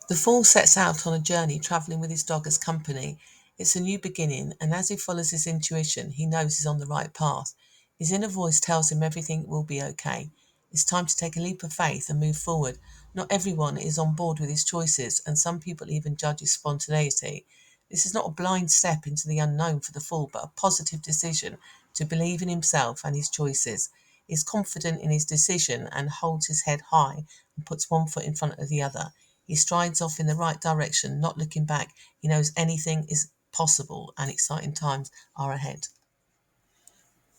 The fool sets out on a journey travelling with his dog as company. It's a new beginning, and as he follows his intuition, he knows he's on the right path. His inner voice tells him everything will be okay. It's time to take a leap of faith and move forward. Not everyone is on board with his choices, and some people even judge his spontaneity. This is not a blind step into the unknown for the fool, but a positive decision to believe in himself and his choices. He is confident in his decision and holds his head high and puts one foot in front of the other. He strides off in the right direction, not looking back. He knows anything is possible and exciting times are ahead.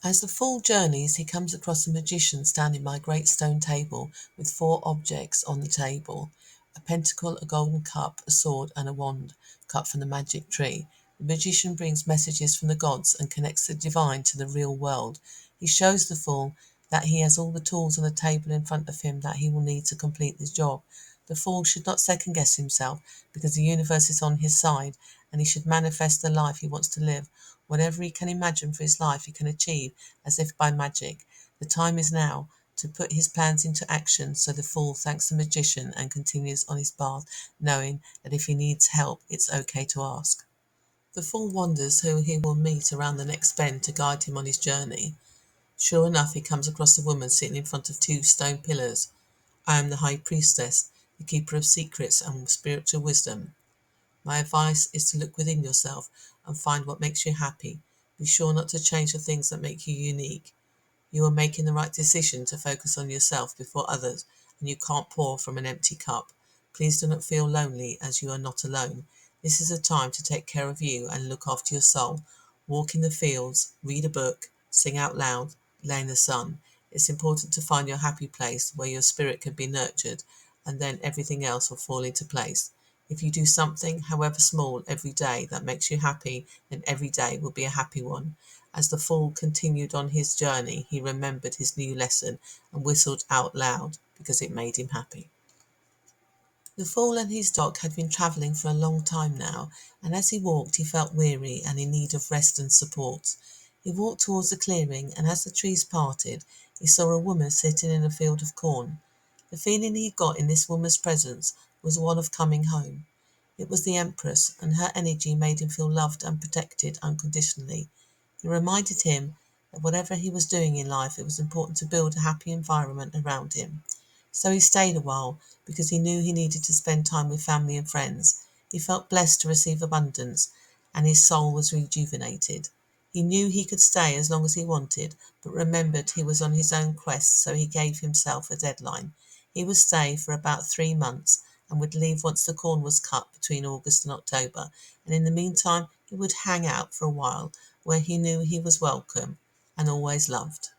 As the fool journeys, he comes across a magician standing by a great stone table with four objects on the table: a pentacle, a golden cup, a sword, and a wand cut from the magic tree. The magician brings messages from the gods and connects the divine to the real world. He shows the fool that he has all the tools on the table in front of him that he will need to complete the job. The fool should not second guess himself because the universe is on his side, and he should manifest the life he wants to live. Whatever he can imagine for his life he can achieve as if by magic. The time is now to put his plans into action, so the fool thanks the magician and continues on his path, knowing that if he needs help, it's okay to ask. The fool wonders who he will meet around the next bend to guide him on his journey. Sure enough, he comes across a woman sitting in front of two stone pillars. I am the High Priestess, the keeper of secrets and spiritual wisdom. My advice is to look within yourself and find what makes you happy. Be sure not to change the things that make you unique. You are making the right decision to focus on yourself before others, and you can't pour from an empty cup. Please do not feel lonely, as you are not alone. This is a time to take care of you and look after your soul. Walk in the fields, read a book, sing out loud, lay in the sun. It's important to find your happy place where your spirit can be nurtured, and then everything else will fall into place. If you do something, however small, every day that makes you happy, then every day will be a happy one. As the fool continued on his journey, he remembered his new lesson and whistled out loud because it made him happy. The fool and his dog had been travelling for a long time now, and as he walked he felt weary and in need of rest and support. He walked towards the clearing, and as the trees parted, he saw a woman sitting in a field of corn. The feeling he got in this woman's presence was one of coming home. It was the Empress, and her energy made him feel loved and protected unconditionally. It reminded him that whatever he was doing in life, it was important to build a happy environment around him. So he stayed a while because he knew he needed to spend time with family and friends. He felt blessed to receive abundance, and his soul was rejuvenated. He knew he could stay as long as he wanted, but remembered he was on his own quest, so he gave himself a deadline. He would stay for about 3 months and would leave once the corn was cut between August and October, and in the meantime he would hang out for a while where he knew he was welcome and always loved.